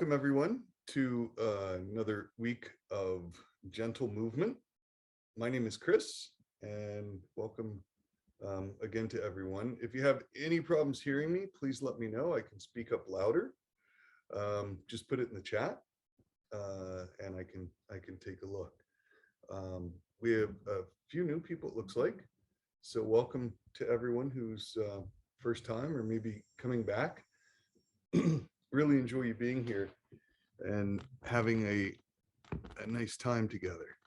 Welcome everyone to another week of gentle movement. My name is Chris and welcome again to everyone. If you have any problems hearing me, please let me know. I can speak up louder. Just put it in the chat and I can take a look. We have a few new people, it looks like. So welcome to everyone who's first time or maybe coming back. Really enjoy you being here and having a nice time together.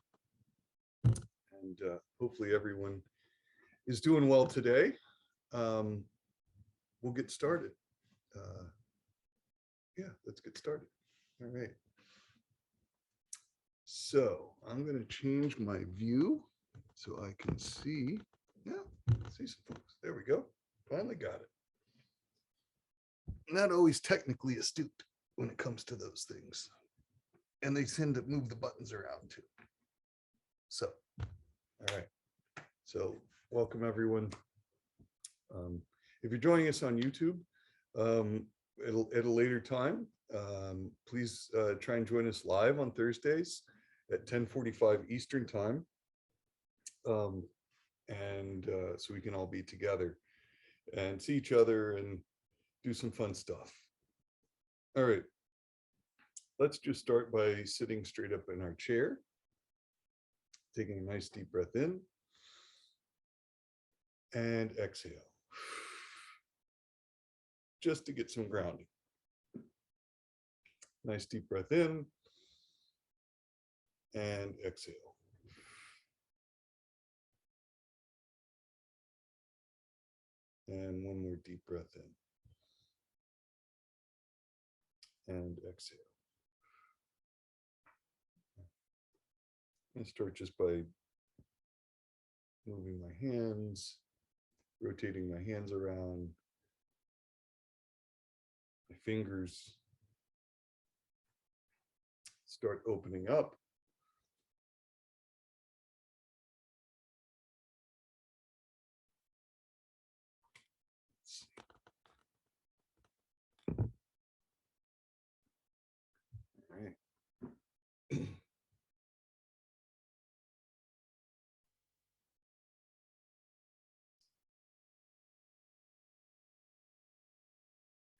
And hopefully everyone is doing well today. We'll get started. Yeah, let's get started. All right. So I'm going to change my view so I can see. Yeah, see some folks. There we go. Finally got it. Not always technically astute when it comes to those things. And they tend to move the buttons around too. So, all right. So welcome everyone. If you're joining us on YouTube at a later time, please try and join us live on Thursdays at 10:45 Eastern time. And so we can all be together and see each other and do some fun stuff. All right, let's just start by sitting straight up in our chair, taking a nice deep breath in and exhale, just to get some grounding. Nice deep breath in and exhale. And one more deep breath in. And exhale. And start just by moving my hands, rotating my hands around, my fingers. Start opening up. All right.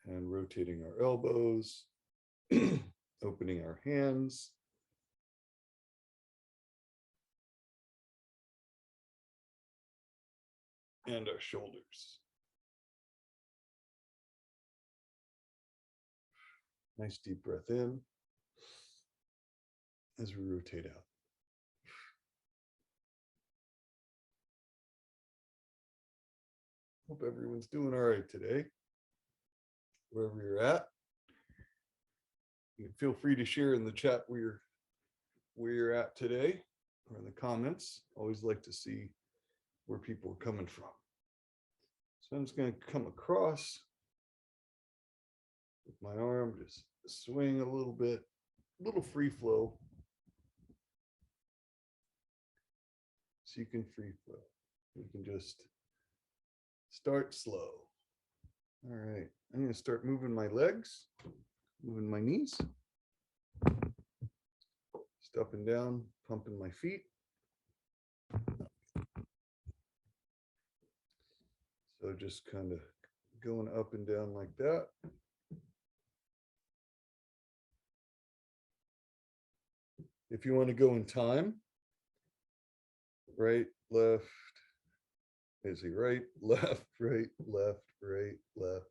And rotating our elbows, opening our hands. And our shoulders. Nice deep breath in as we rotate out. Hope everyone's doing all right today, wherever you're at. You can feel free to share in the chat where you're at today or in the comments. Always like to see where people are coming from. So I'm just going to come across with my arm, just swing a little bit, a little free flow. So you can free flow. You can just start slow. All right, I'm going to start moving my legs, moving my knees. Just up and down, pumping my feet. So just kind of going up and down like that. If you want to go in time, right, left, is he right, left, right, left, right, left.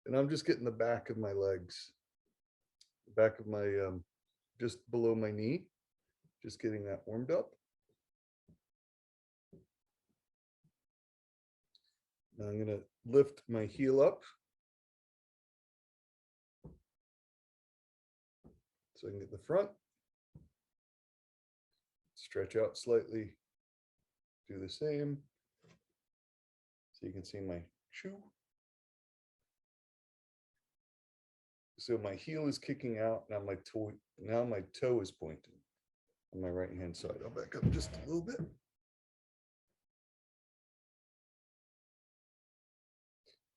And I'm just getting the back of my legs, back of my, just below my knee, just getting that warmed up. Now I'm going to lift my heel up so I can get the front. Stretch out slightly, do the same. So you can see my shoe. So my heel is kicking out, now my toe is pointing on my right hand side. I'll back up just a little bit.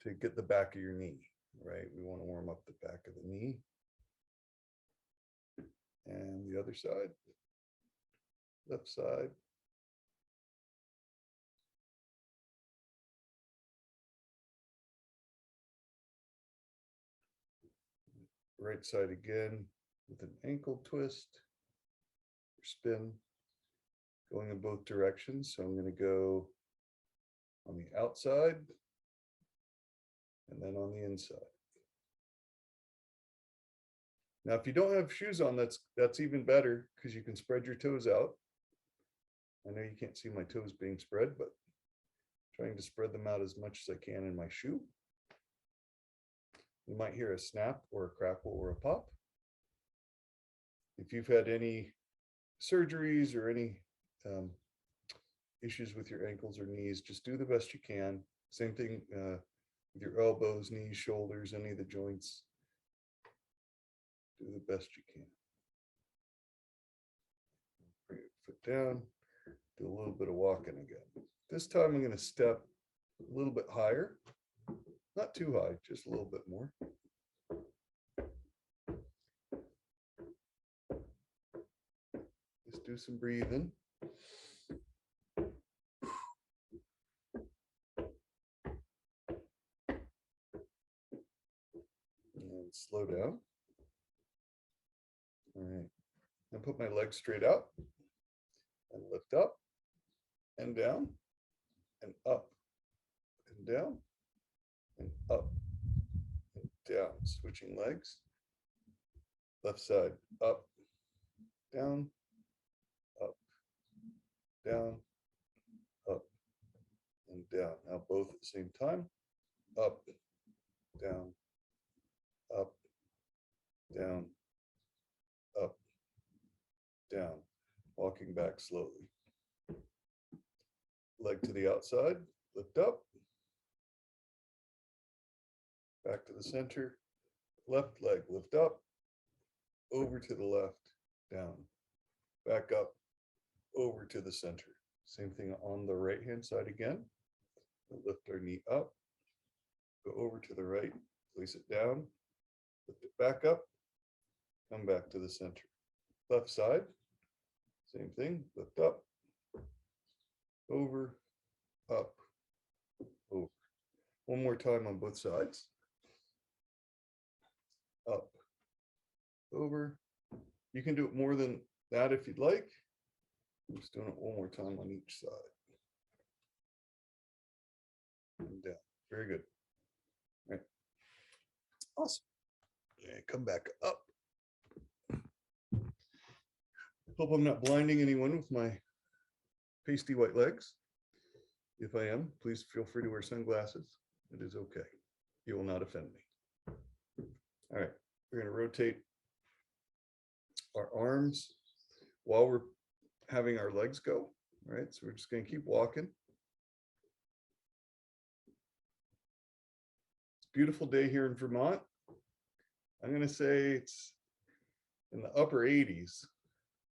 To get the back of your knee. right? We want to warm up the back of the knee. And the other side, left side. Right side again with an ankle twist or spin, going in both directions. So I'm going to go on the outside and then on the inside. Now, if you don't have shoes on, that's even better because you can spread your toes out. I know you can't see my toes being spread, but trying to spread them out as much as I can in my shoe. You might hear a snap or a crackle or a pop. If you've had any surgeries or any issues with your ankles or knees, just do the best you can. Same thing with your elbows, knees, shoulders, any of the joints. Do the best you can. Bring your foot down, do a little bit of walking again. This time I'm going to step a little bit higher, not too high, just a little bit more. Just do some breathing. And slow down. All right. And put my legs straight up and lift up and down and up and down and up and down. Switching legs. Left side, up, down, up, down, up, and down. Now both at the same time. Up, down, up, down, up, down. Walking back slowly. Leg to the outside, lift up. Back to the center. Left leg, lift up. Over to the left, down. Back up, over to the center. Same thing on the right hand side again. We'll lift our knee up. Go over to the right, place it down. Lift it back up. Come back to the center. Left side, same thing. Lift up, over, up, over. One more time on both sides. Up, over. You can do it more than that if you'd like. I'm just doing it one more time on each side. And down. Very good. All right. Awesome. And come back up. Hope I'm not blinding anyone with my pasty white legs. If I am, please feel free to wear sunglasses. It is okay. You will not offend me. All right. We're going to rotate our arms while we're having our legs go. All right. So we're just going to keep walking. It's a beautiful day here in Vermont. I'm going to say it's in the upper 80s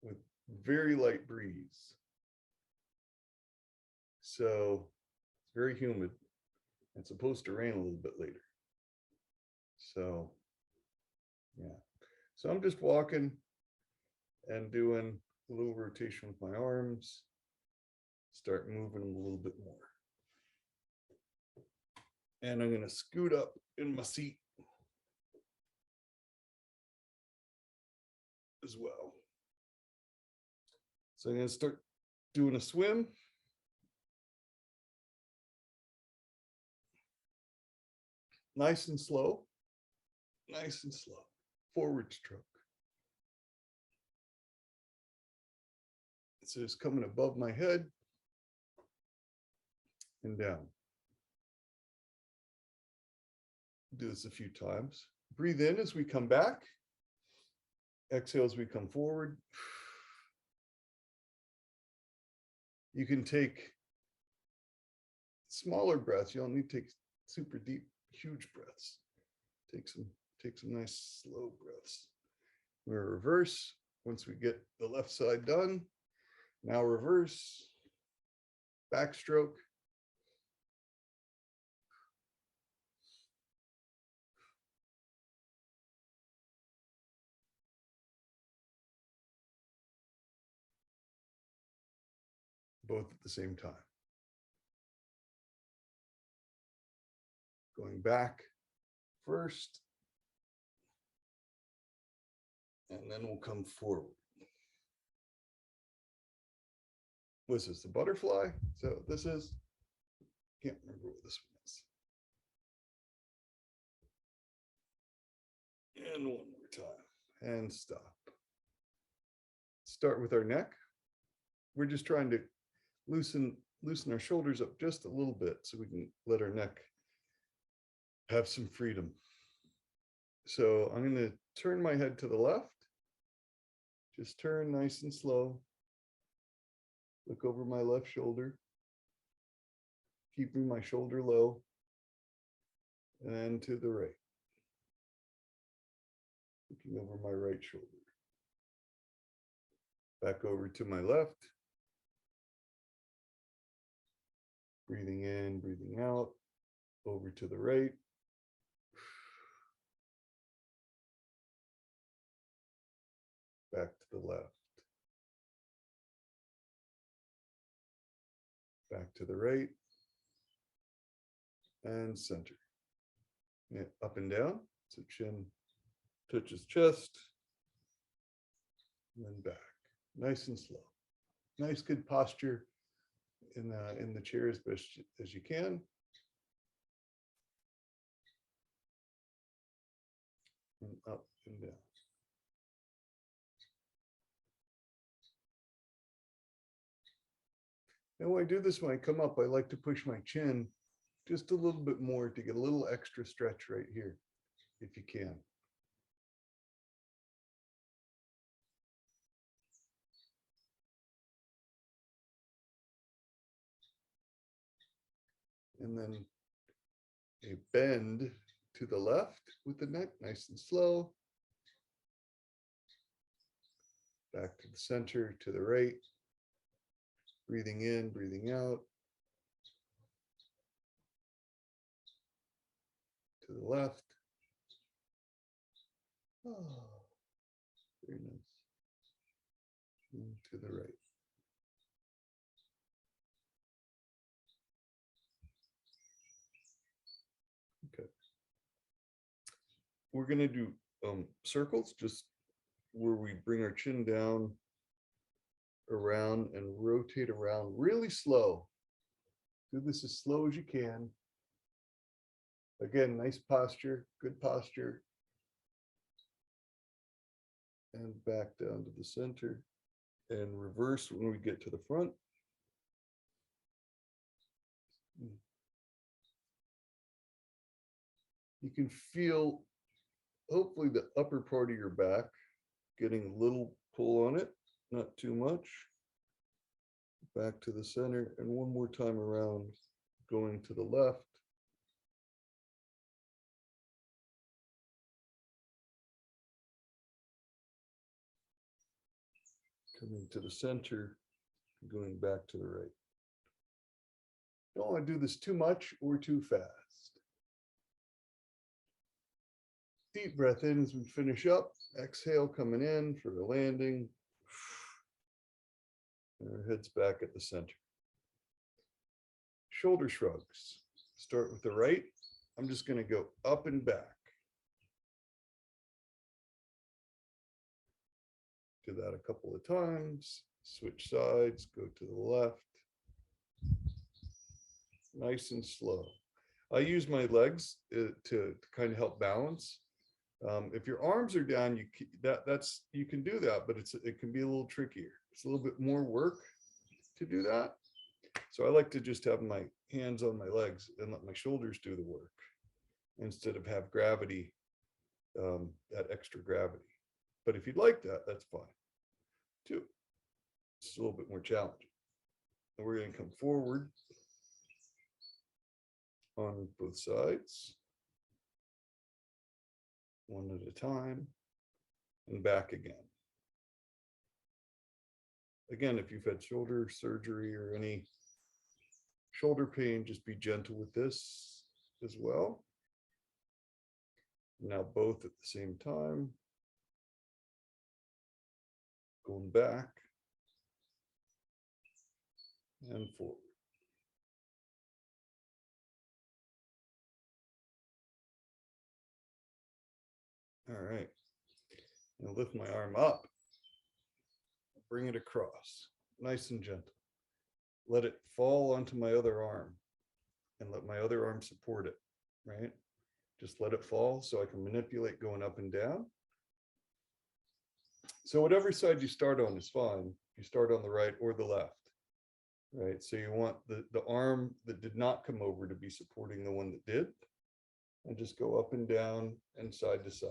with very light breeze. So it's very humid. It's supposed to rain a little bit later. So yeah. So I'm just walking and doing a little rotation with my arms. Start moving them a little bit more. And I'm going to scoot up in my seat as well. So I'm going to start doing a swim. Nice and slow. Nice and slow. Forward stroke. So it's coming above my head and down. Do this a few times. Breathe in as we come back. Exhale as we come forward. You can take smaller breaths. You don't need to take super deep, huge breaths. Take some nice slow breaths. We're reverse once we get the left side done. Now reverse, backstroke. both at the same time. Going back first, and then we'll come forward. This is the butterfly. So this is, can't remember what this one is. And one more time, and stop. Start with our neck. We're just trying to loosen our shoulders up just a little bit so we can let our neck have some freedom. So I'm going to turn my head to the left. Just turn nice and slow. Look over my left shoulder, keeping my shoulder low, and to the right. Looking over my right shoulder. Back over to my left. Breathing in, breathing out, over to the right. Back to the left. Back to the right. And center. Yeah, up and down, so chin touches chest. And then back, nice and slow. Nice, good posture in the chair as best as you can. And up and down. And when I do this, when I come up, I like to push my chin just a little bit more to get a little extra stretch right here, if you can. And then a bend to the left with the neck, nice and slow. Back to the center, to the right. Breathing in, breathing out. To the left. Oh, very nice. And to the right. Okay. We're going to do circles, just where we bring our chin down, around, and rotate around really slow. Do this as slow as you can. Again, nice posture, good posture. And back down to the center and reverse when we get to the front. You can feel, hopefully, the upper part of your back getting a little pull on it, not too much. Back to the center, and one more time around, going to the left. Coming to the center, going back to the right. Don't want to do this too much or too fast. Deep breath in as we finish up. Exhale, coming in for the landing. And our head's back at the center. Shoulder shrugs. Start with the right. I'm just going to go up and back. Do that a couple of times. Switch sides, go to the left. Nice and slow. I use my legs to kind of help balance. If your arms are down, you can do that, but it can be a little trickier. It's a little bit more work to do that. So I like to just have my hands on my legs and let my shoulders do the work instead of have gravity, that extra gravity. But if you'd like that, that's fine too. It's a little bit more challenging. And we're going to come forward on both sides, one at a time, and back again. Again, if you've had shoulder surgery or any shoulder pain, just be gentle with this as well. Now both at the same time. Going back. and forward. All right. Now lift my arm up, bring it across, nice and gentle. Let it fall onto my other arm and let my other arm support it, right? Just let it fall so I can manipulate going up and down. So whatever side you start on is fine. You start on the right or the left, right? So you want the arm that did not come over to be supporting the one that did, and just go up and down and side to side.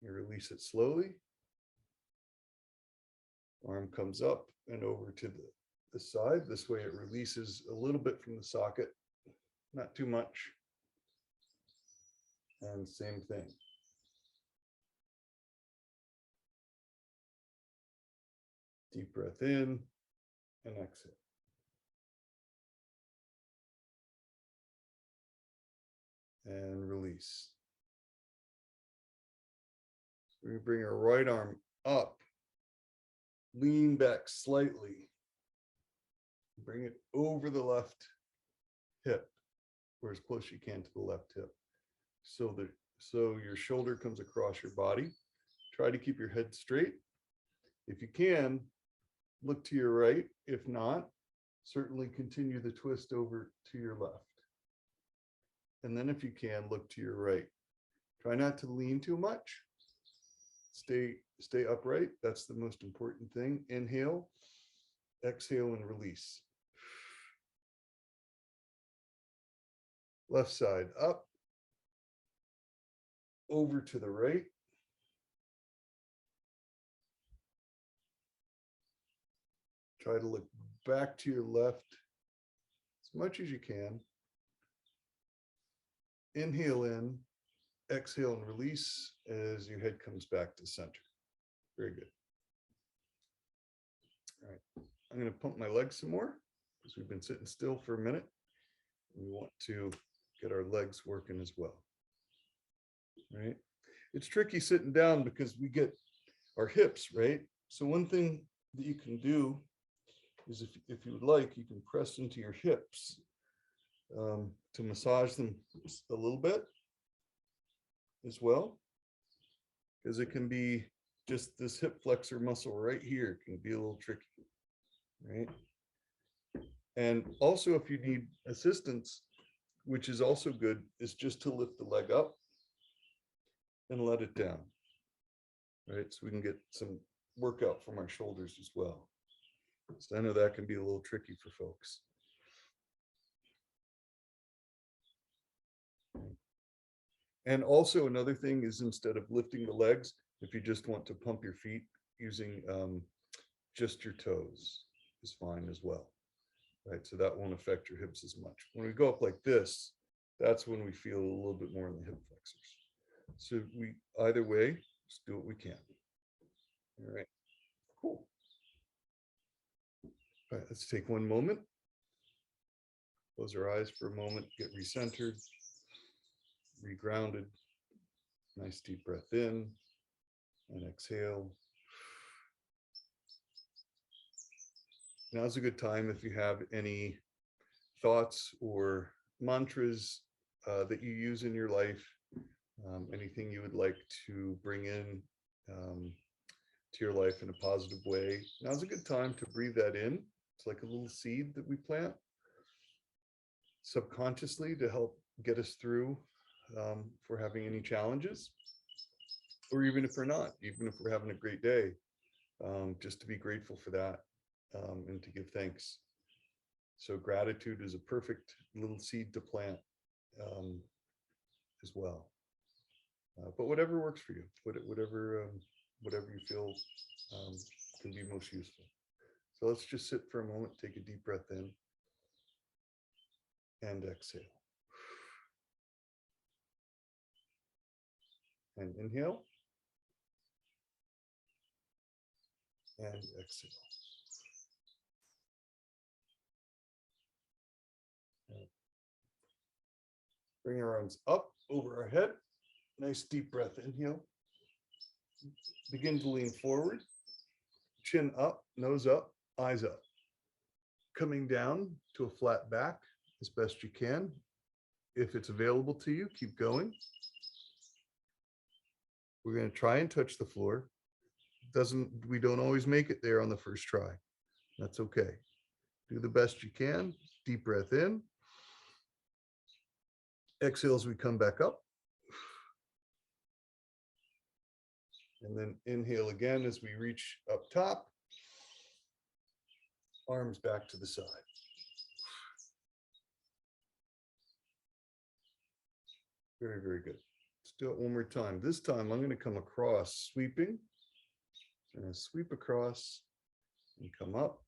You release it slowly. Arm comes up and over to the side. This way it releases a little bit from the socket, not too much. And same thing. Deep breath in and exhale. And release. So we bring our right arm up, lean back slightly, bring it over the left hip, or as close as you can to the left hip. So your shoulder comes across your body. Try to keep your head straight. If you can, look to your right. If not, certainly continue the twist over to your left. And then if you can, look to your right. Try not to lean too much. Stay upright. That's the most important thing. Inhale, exhale, and release. Left side up, over to the right. Try to look back to your left as much as you can. Inhale in, exhale and release as your head comes back to center. Very good. All right, I'm going to pump my legs some more because we've been sitting still for a minute. We want to get our legs working as well. All right. It's tricky sitting down because we get our hips, right? So one thing that you can do is if you would like, you can press into your hips to massage them a little bit as well, because it can be just this hip flexor muscle right here can be a little tricky, right? And also if you need assistance, which is also good, is just to lift the leg up and let it down, right? So we can get some workout from our shoulders as well. So I know that can be a little tricky for folks. And also another thing is, instead of lifting the legs, if you just want to pump your feet using just your toes is fine as well, right? So that won't affect your hips as much. When we go up like this, that's when we feel a little bit more in the hip flexors. So we, either way, just do what we can. All right, cool. All right, let's take one moment. Close our eyes for a moment, get recentered, regrounded. Nice deep breath in and exhale. Now's a good time if you have any thoughts or mantras that you use in your life, anything you would like to bring in to your life in a positive way. Now's a good time to breathe that in. It's like a little seed that we plant subconsciously to help get us through if we're having any challenges, or even if we're not, even if we're having a great day, just to be grateful for that and to give thanks. So gratitude is a perfect little seed to plant as well. But whatever works for you, whatever you feel can be most useful. So let's just sit for a moment, take a deep breath in and exhale. And inhale and exhale. Bring our arms up over our head. Nice deep breath, inhale. Begin to lean forward, chin up, nose up. eyes up. Coming down to a flat back as best you can. If it's available to you, keep going. We're going to try and touch the floor. We don't always make it there on the first try. That's okay. Do the best you can. Deep breath in. Exhale as we come back up. And then inhale again as we reach up top. Arms back to the side. Very, very good. Let's do it one more time. This time I'm going to come across, sweeping. I'm going to sweep across and come up.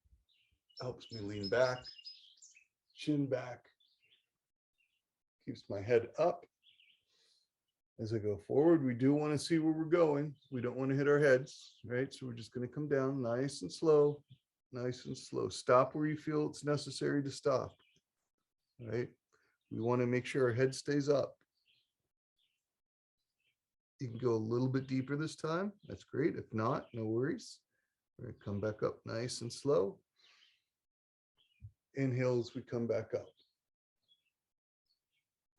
Helps me lean back, chin back. Keeps my head up. As I go forward, we do want to see where we're going. We don't want to hit our heads, right? So we're just going to come down nice and slow, nice and slow. Stop where you feel it's necessary to stop, right? We want to make sure our head stays up. You can go a little bit deeper this time. That's great. If not, no worries. We're going to come back up nice and slow. Inhale as we come back up.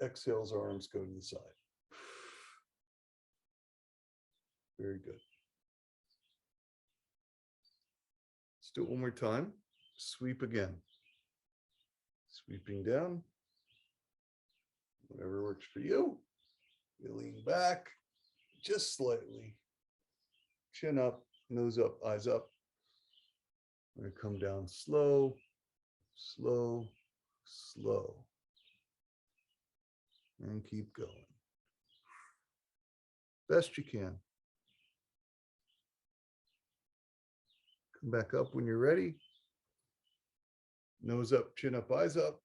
Exhales, arms go to the side. Very good. Let's do it one more time. Sweep again. Sweeping down. Whatever works for you. You lean back just slightly. Chin up, nose up, eyes up. We're going to come down slow, slow, slow. And keep going. Best you can. Come back up when you're ready. Nose up, chin up, eyes up.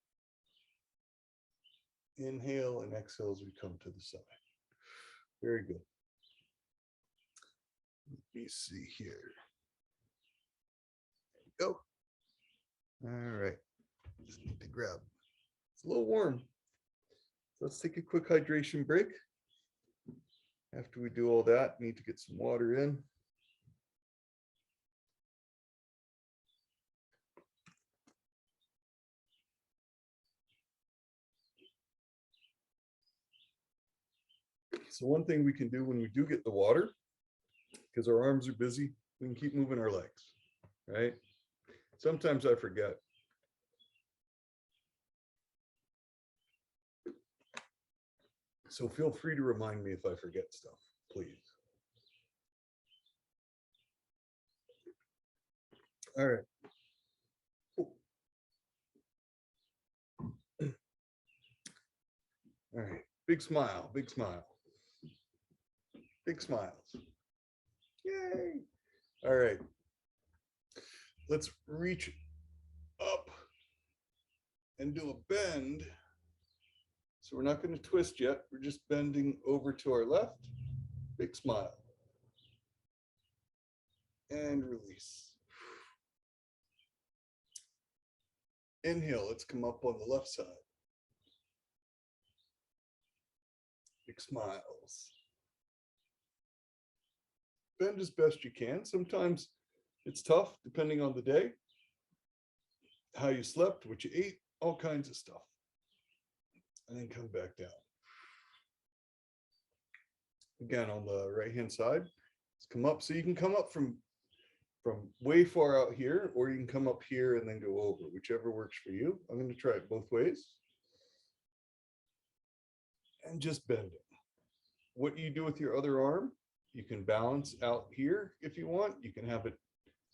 Inhale and exhale as we come to the side. Very good. Let me see here. There we go. All right. Just need to grab. It's a little warm. Let's take a quick hydration break. After we do all that, need to get some water in. So one thing we can do when we do get the water, because our arms are busy, we can keep moving our legs, right? Sometimes I forget. So feel free to remind me if I forget stuff, please. All right. All right. Big smile, big smile. Big smiles. Yay. All right. Let's reach up and do a bend. So we're not going to twist yet. We're just bending over to our left. Big smile. And release. Inhale, let's come up on the left side. Big smiles. Bend as best you can. Sometimes it's tough depending on the day, how you slept, what you ate, all kinds of stuff. And then come back down. Again, on the right-hand side, let's come up. So you can come up from way far out here, or you can come up here and then go over, whichever works for you. I'm going to try it both ways. And just bend it. What you do with your other arm, you can balance out here if you want. You can have it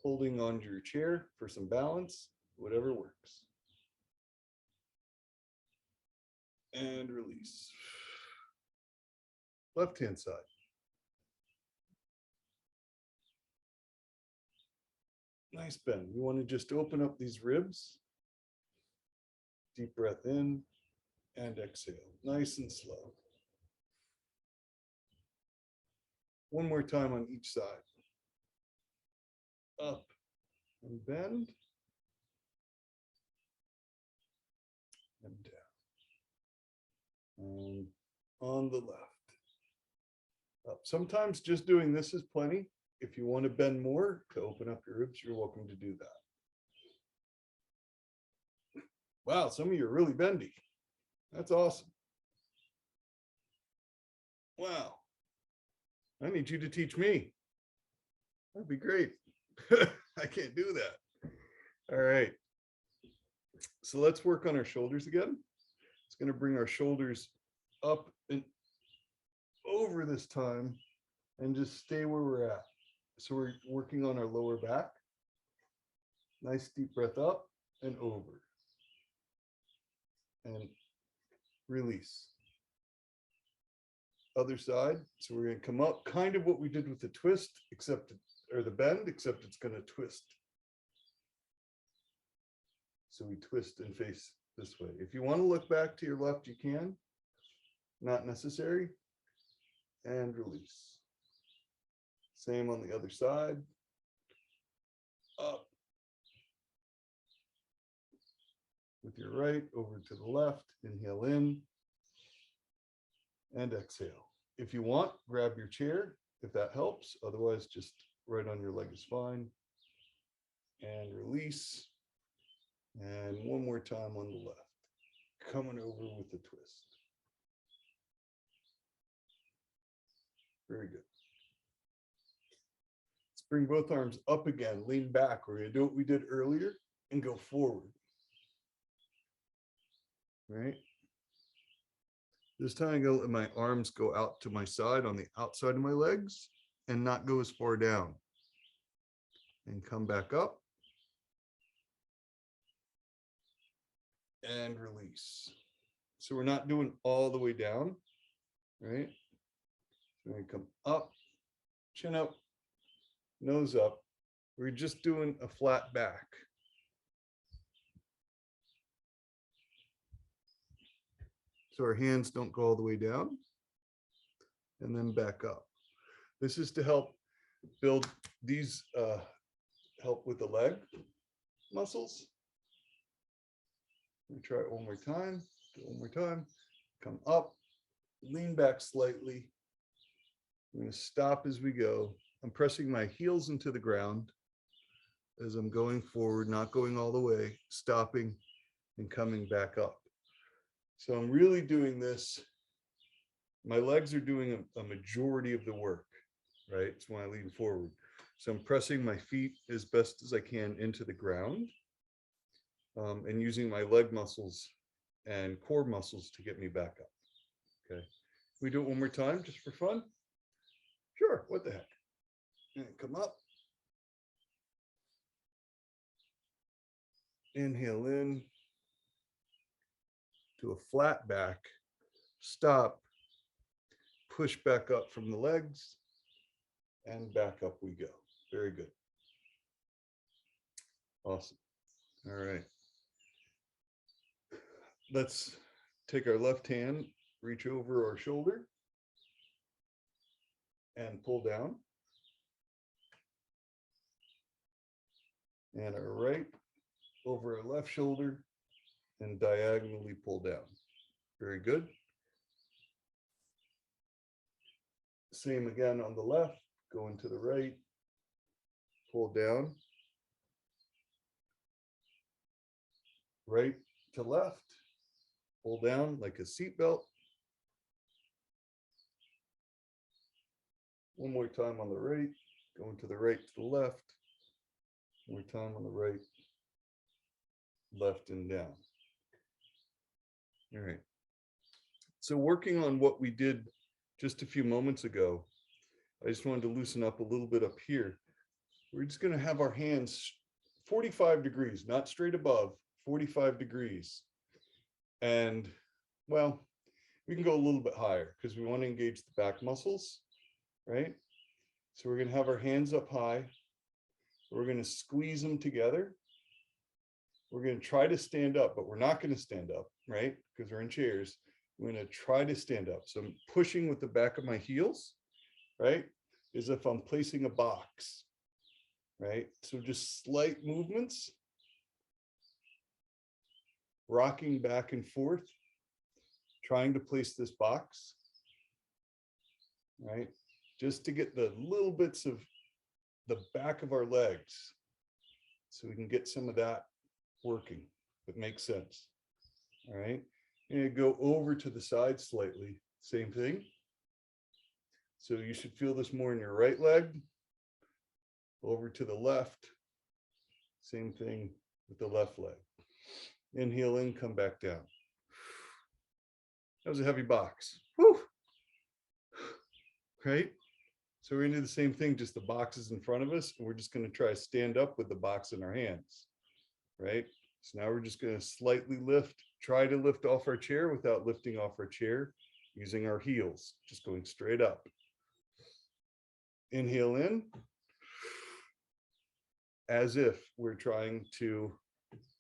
holding onto your chair for some balance, whatever works. And release. Left-hand side. Nice bend. We want to just open up these ribs. Deep breath in and exhale. Nice and slow. One more time on each side. Up and bend. And down. And on the left. Up. Sometimes just doing this is plenty. If you want to bend more to open up your ribs, you're welcome to do that. Wow, some of you are really bendy. That's awesome. Wow. I need you to teach me. That'd be great. I can't do that. All right. So let's work on our shoulders again. It's going to bring our shoulders up and over this time and just stay where we're at. So we're working on our lower back. Nice deep breath up and over. And release. Other side. So we're going to come up, kind of what we did with the twist, except, or the bend, except it's going to twist. So we twist and face this way. If you want to look back to your left, you can. Not necessary. And release. Same on the other side. Up. With your right, over to the left. Inhale in. And exhale. If you want, grab your chair if that helps. Otherwise, just right on your leg is fine. And release. And one more time on the left. Coming over with the twist. Very good. Let's bring both arms up again. Lean back. We're going to do what we did earlier and go forward. Right? This time I'm going to let my arms go out to my side on the outside of my legs and not go as far down. And come back up. And release. So we're not doing all the way down, right? We're going to come up, chin up, nose up. We're just doing a flat back. So our hands don't go all the way down and then back up. This is to help build these, help with the leg muscles. Let me try it one more time. Do it one more time. Come up, lean back slightly. I'm going to stop as we go. I'm pressing my heels into the ground as I'm going forward, not going all the way, stopping and coming back up. So I'm really doing this. My legs are doing a majority of the work, right? It's when I lean forward. So I'm pressing my feet as best as I can into the ground. And using my leg muscles and core muscles to get me back up. Okay. Can we do it one more time just for fun? Sure. What the heck? And come up. Inhale in to a flat back. Stop. Push back up from the legs. And back up we go. Very good. Awesome. All right. Let's take our left hand, reach over our shoulder and pull down. And our right over our left shoulder and diagonally pull down. Very good. Same again on the left, going to the right, pull down. Right to left. Pull down like a seatbelt. One more time on the right, going to the right to the left. One more time on the right, left and down. All right. So working on what we did just a few moments ago, I just wanted to loosen up a little bit up here. We're just going to have our hands 45 degrees, not straight above, 45 degrees. And well, we can go a little bit higher because we want to engage the back muscles, right? So we're going to have our hands up high. We're going to squeeze them together. We're going to try to stand up, but we're not going to stand up, right? Because we're in chairs. We're going to try to stand up. So I'm pushing with the back of my heels, right? As if I'm placing a box, right? So just slight movements. Rocking back and forth, trying to place this box, right? Just to get the little bits of the back of our legs so we can get some of that working. it makes sense. All right. And go over to the side slightly. Same thing. So you should feel this more in your right leg. Over to the left. Same thing with the left leg. Inhale in, come back down. That was a heavy box. Whew. Right? So we're gonna do the same thing, just the box is in front of us, and we're just gonna try to stand up with the box in our hands. Right? So now we're just gonna slightly lift, try to lift off our chair without lifting off our chair, using our heels, just going straight up. Inhale in, as if we're trying to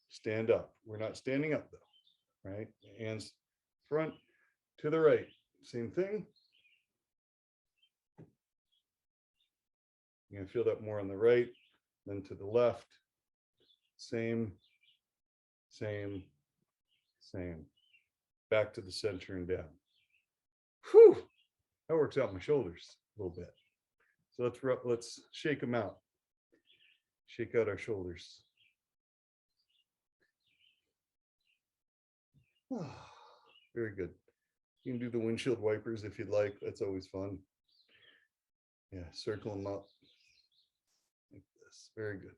stand up. We're not standing up though, right? Hands front to the right, same thing. You're gonna feel that more on the right, then to the left. Same, same, same. Back to the center and down. Whew, that works out my shoulders a little bit. So let's shake them out. Shake out our shoulders. Oh, very good. You can do the windshield wipers if you'd like. That's always fun. Yeah, circle them up like this. Very good.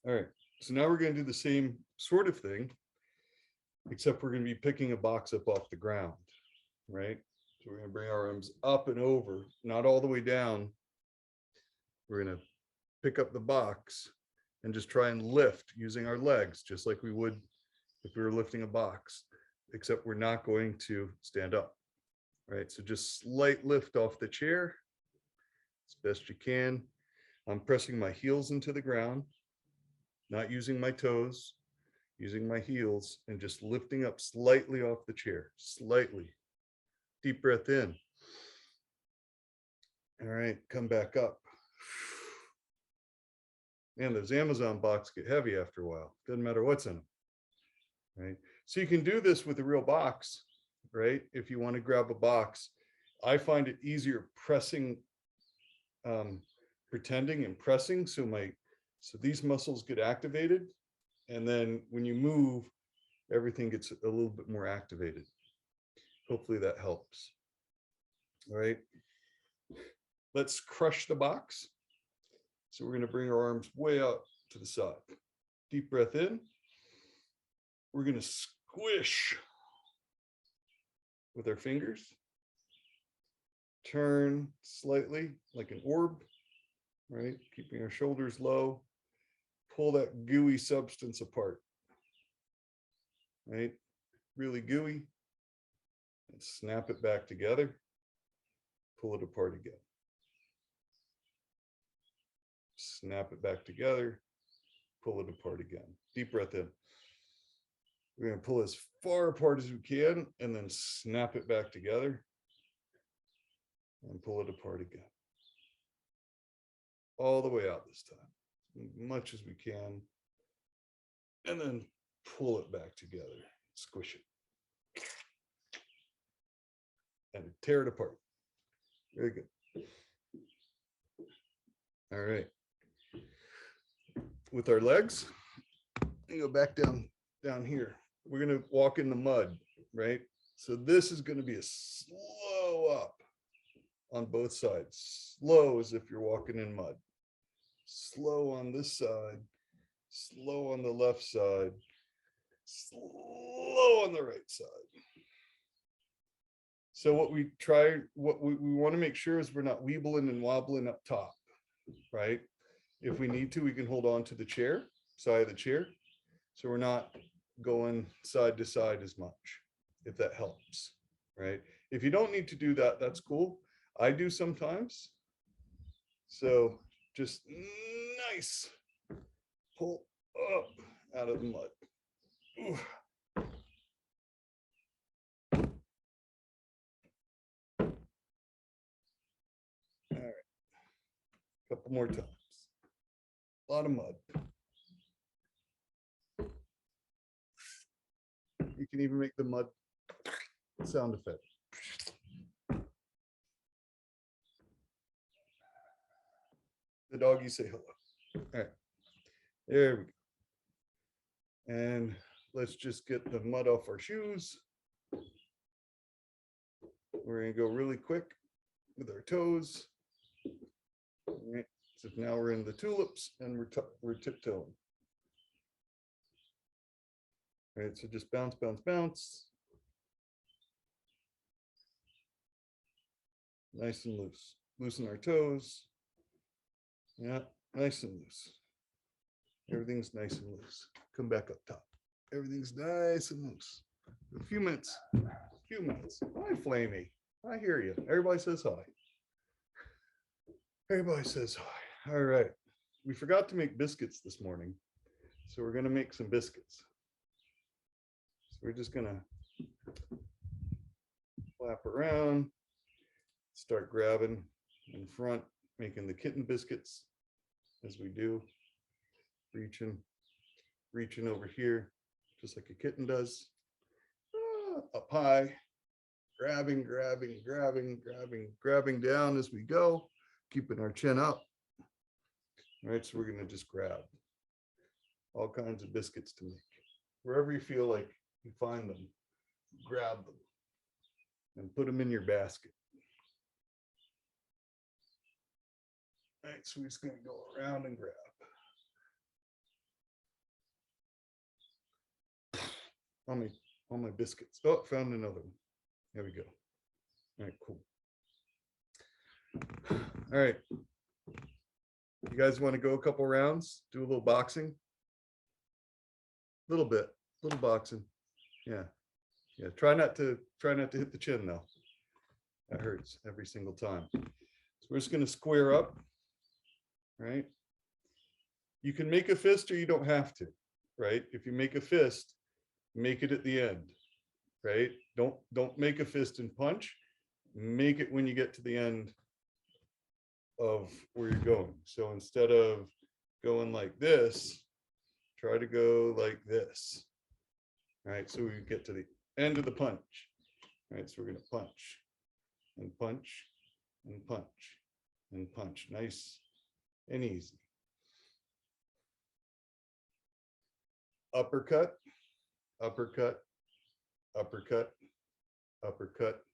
All right, so now we're going to do the same sort of thing, except we're going to be picking a box up off the ground, right? So we're going to bring our arms up and over, not all the way down. We're going to pick up the box and just try and lift using our legs, just like we would if we were lifting a box, except we're not going to stand up, right? So just slight lift off the chair as best you can. I'm pressing my heels into the ground, not using my toes, using my heels, and just lifting up slightly off the chair, slightly. Deep breath in. All right, come back up. Man, those Amazon boxes get heavy after a while. Doesn't matter what's in them, right? So you can do this with a real box, right? If you want to grab a box, I find it easier pressing, pretending and pressing. So these muscles get activated. And then when you move, everything gets a little bit more activated. Hopefully that helps. All right. Let's crush the box. So we're going to bring our arms way out to the side. Deep breath in. We're going to squish with our fingers. Turn slightly like an orb, right? Keeping our shoulders low. Pull that gooey substance apart, right? Really gooey. And snap it back together. Pull it apart again. Snap it back together. Pull it apart again. Deep breath in. We're going to pull as far apart as we can and then snap it back together and pull it apart again. All the way out this time, as much as we can. And then pull it back together, squish it. And tear it apart. Very good. All right. With our legs, you go back down here. We're going to walk in the mud, right? So this is going to be a slow up on both sides. Slow as if you're walking in mud. Slow on this side, slow on the left side, slow on the right side. So what we want to make sure is we're not weebling and wobbling up top, right? If we need to, we can hold on to the chair, side of the chair. So we're not going side to side as much, if that helps, right? If you don't need to do that, that's cool. I do sometimes. So just nice pull up out of the mud. Ooh. All right, couple more times. A lot of mud. You can even make the mud sound effect. The doggies say hello. All right, there we go. And let's just get the mud off our shoes. We're gonna go really quick with our toes. All right, so now we're in the tulips and we're tiptoeing. All right, so just bounce, bounce, bounce. Nice and loose. Loosen our toes. Yeah, nice and loose. Everything's nice and loose. Come back up top. Everything's nice and loose. A few minutes. Few minutes. Hi, Flamey. I hear you. Everybody says hi. Everybody says hi. All right. We forgot to make biscuits this morning. So we're going to make some biscuits. So we're just going to flap around, start grabbing in front, making the kitten biscuits as we do. Reaching over here, just like a kitten does. Up high, grabbing down as we go, keeping our chin up. All right, so we're gonna just grab all kinds of biscuits to make. Wherever you feel like you find them, grab them and put them in your basket. All right, so we're just gonna go around and grab. All my biscuits. Oh, found another one. There we go. All right, cool. All right. You guys want to go a couple rounds? Do a little boxing? Little boxing. Yeah. Try not to hit the chin though. That hurts every single time. So we're just going to square up. Right? You can make a fist or you don't have to. Right? If you make a fist, make it at the end, right? Don't make a fist and punch. Make it when you get to the end of where you're going. So instead of going like this, try to go like this. All right, so we get to the end of the punch. All right, so we're gonna punch and punch and punch and punch. Nice and easy. Uppercut. Uppercut, uppercut, uppercut,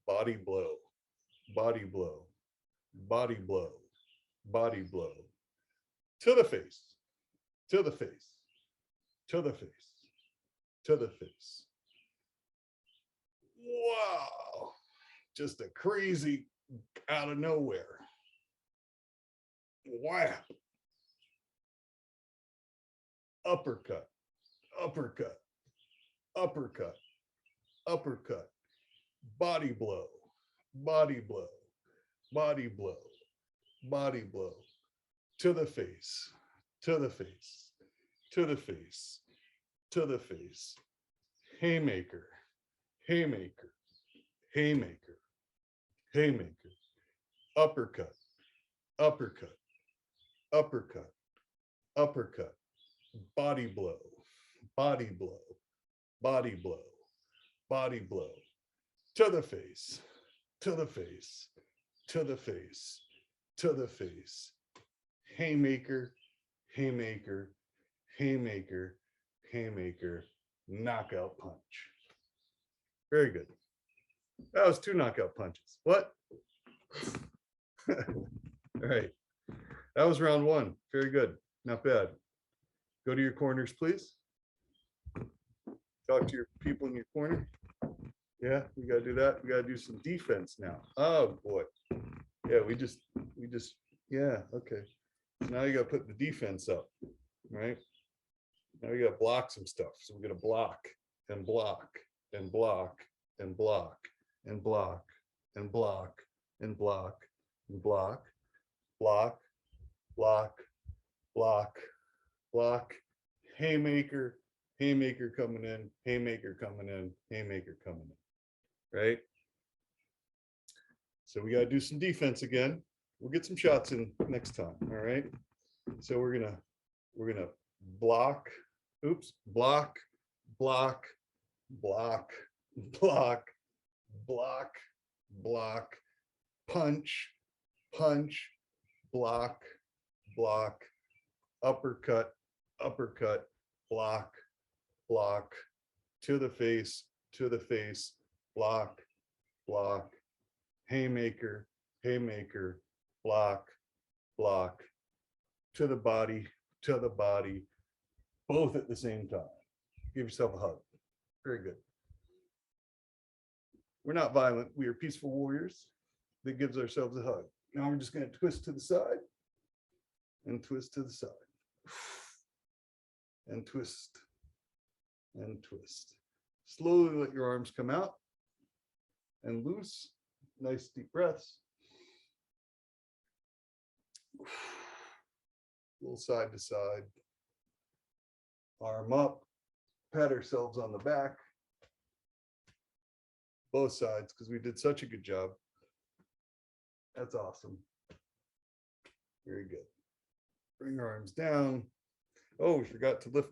body blow, body blow, body blow, body blow, to the face, to the face, to the face, to the face. Wow, just a crazy out of nowhere. Wow. Uppercut. Uppercut, uppercut, uppercut, body blow, body blow, body blow, body blow, to the face, to the face, to the face, to the face, haymaker, haymaker, haymaker, haymaker, uppercut, uppercut, uppercut, uppercut, body blow, body blow, body blow, body blow, to the face, to the face, to the face, to the face, haymaker, haymaker, haymaker, haymaker, knockout punch. Very good. That was 2 knockout punches. What? All right. That was round 1. Very good. Not bad. Go to your corners, please. Talk to your people in your corner. Yeah, we got to do that. We got to do some defense now. Oh boy. Yeah, we just, yeah, okay. So now you got to put the defense up, right? Now you got to block some stuff. So we're going to block and block and block and block and block and block and block and block, block, block, block, block, haymaker, haymaker coming in, haymaker coming in, haymaker coming in, right? So we got to do some defense again. We'll get some shots in next time, all right? So we're gonna block, oops, block, block, block, block, block, block, punch, punch, block, block, uppercut, uppercut, block, block, to the face, block, block, haymaker, haymaker, block, block, to the body, both at the same time. Give yourself a hug. Very good. We're not violent. We are peaceful warriors that gives ourselves a hug. Now we're just going to twist to the side and twist to the side and twist and twist. Slowly let your arms come out and loose. Nice deep breaths. A little side to side. Arm up. Pat ourselves on the back. Both sides, because we did such a good job. That's awesome. Very good. Bring our arms down. Oh, we forgot to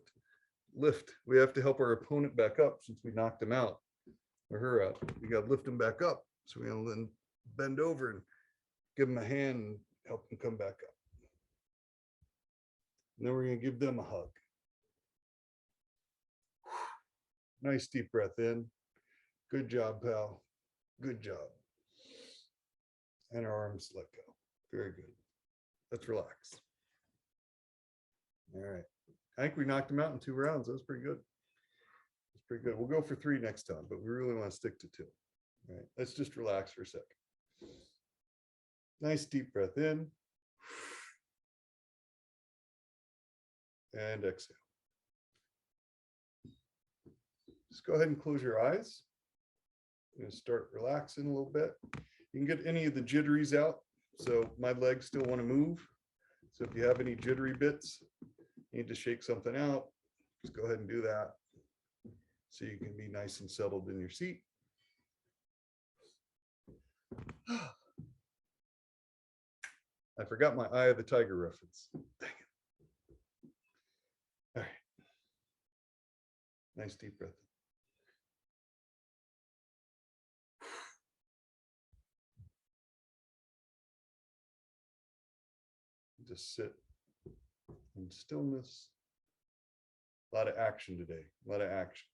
lift. We have to help our opponent back up since we knocked him out or her out. We got to lift him back up. So we're going to then bend over and give him a hand and help him come back up. And then we're going to give them a hug. Nice deep breath in. Good job, pal. Good job. And our arms let go. Very good. Let's relax. All right. I think we knocked him out in 2 rounds. That was pretty good. That's pretty good. We'll go for 3 next time, but we really want to stick to 2. All right. Let's just relax for a second. Nice deep breath in. And exhale. Just go ahead and close your eyes. I'm going to start relaxing a little bit. You can get any of the jitteries out. So my legs still want to move. So if you have any jittery bits, you need to shake something out, just go ahead and do that so you can be nice and settled in your seat. I forgot my Eye of the Tiger reference. Dang it. All right. Nice deep breath. Just sit in stillness. A lot of action today. A lot of action.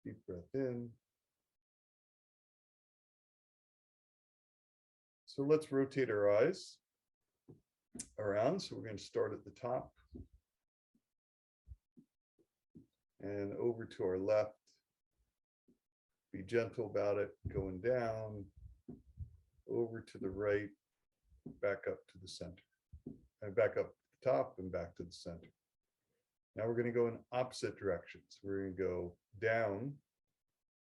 Deep breath in. So let's rotate our eyes around. So we're going to start at the top and over to our left. Be gentle about it, going down, over to the right, back up to the center, and back up to the top and back to the center. Now we're going to go in opposite directions. We're going to go down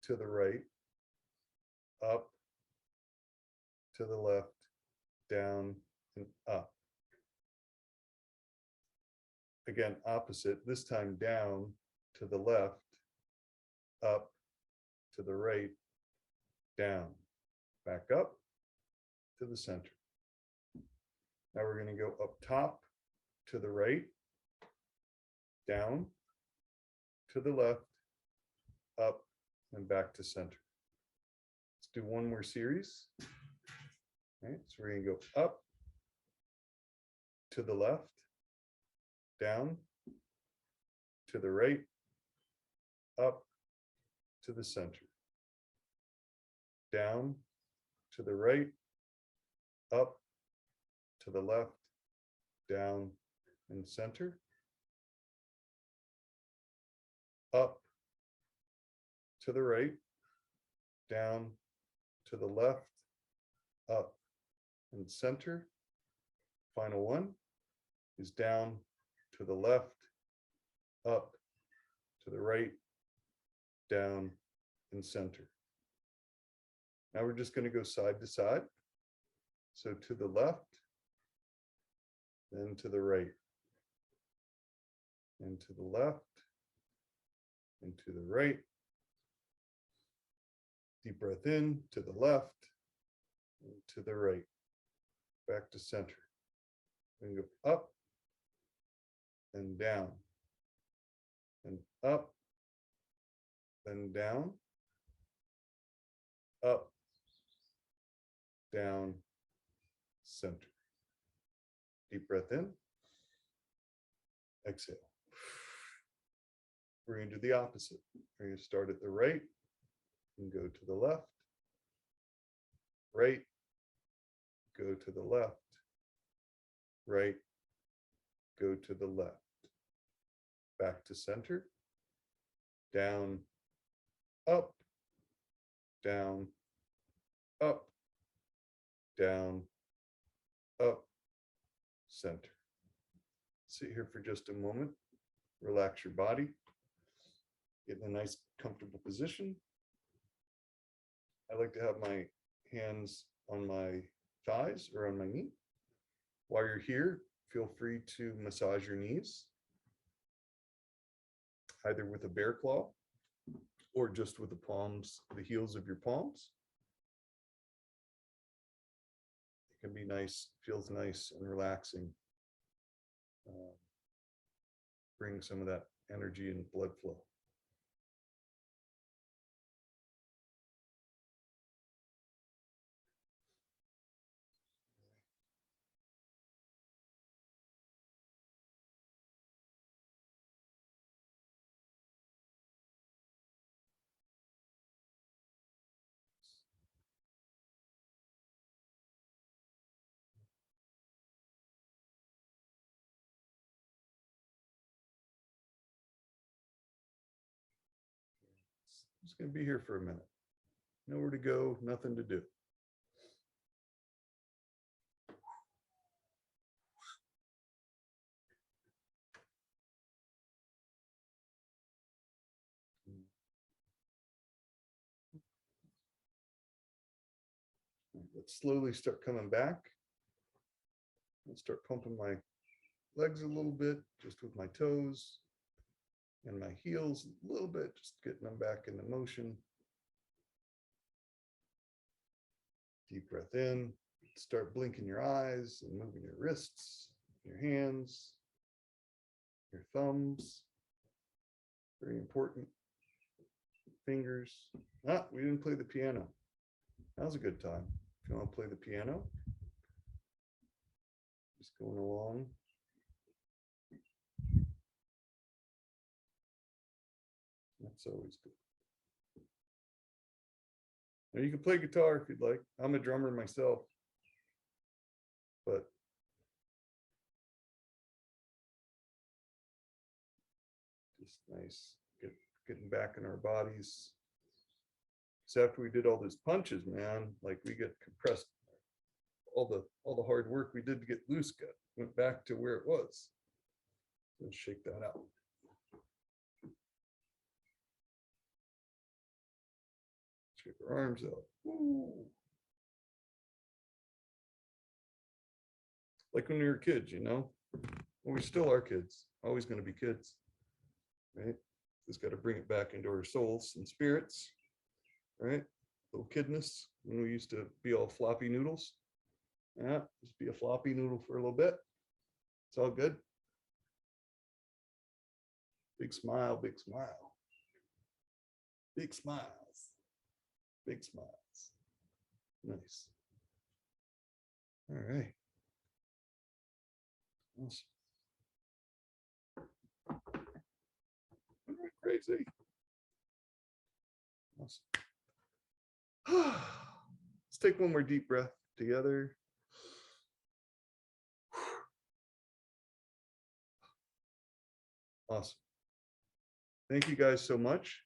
to the right, up to the left, down and up. Again, opposite, this time down to the left, up to the right, down, back up to the center. Now we're going to go up top to the right, down to the left, up and back to center. Let's do one more series. All right, so we're going to go up to the left, down to the right, up to the center, down to the right, up to the left, down and center, up to the right, down to the left, up and center. Final one is down to the left, up to the right, down and center. Now we're just going to go side to side. So to the left, then to the right, and to the left, and to the right. Deep breath in, to the left, and to the right, back to center. Then go up and down, and up and down, up, down, center. Deep breath in. Exhale. We're going to do the opposite. We're going to start at the right and go to the left. Right, go to the left. Right, go to the left. Back to center. Down, up, down, up, down, up, center. Sit here for just a moment. Relax your body. Get in a nice, comfortable position. I like to have my hands on my thighs or on my knee. While you're here, feel free to massage your knees, either with a bear claw or just with the palms, the heels of your palms. It can be nice, feels nice and relaxing. Bring some of that energy and blood flow. Just going to be here for a minute. Nowhere to go, nothing to do. Let's slowly start coming back. I'll start pumping my legs a little bit, just with my toes and my heels a little bit, just getting them back into motion. Deep breath in. Start blinking your eyes and moving your wrists, your hands, your thumbs. Very important. Fingers. Ah, we didn't play the piano. That was a good time. If you want to play the piano, just going along. That's always good. Now you can play guitar if you'd like. I'm a drummer myself, but just nice getting back in our bodies. So after we did all those punches, man, like we get compressed. All the hard work we did to get loose went back to where it was. Let's shake that out. Shake our arms out. Woo. Like when we were kids, you know? Well, we still are kids. Always going to be kids, right? Just got to bring it back into our souls and spirits, right? Little kidness when we used to be all floppy noodles. Yeah, just be a floppy noodle for a little bit. It's all good. Big smile, big smile. Big smiles. Big smiles. Nice. All right. Awesome. Crazy. Awesome. Let's take one more deep breath together. Awesome. Thank you guys so much.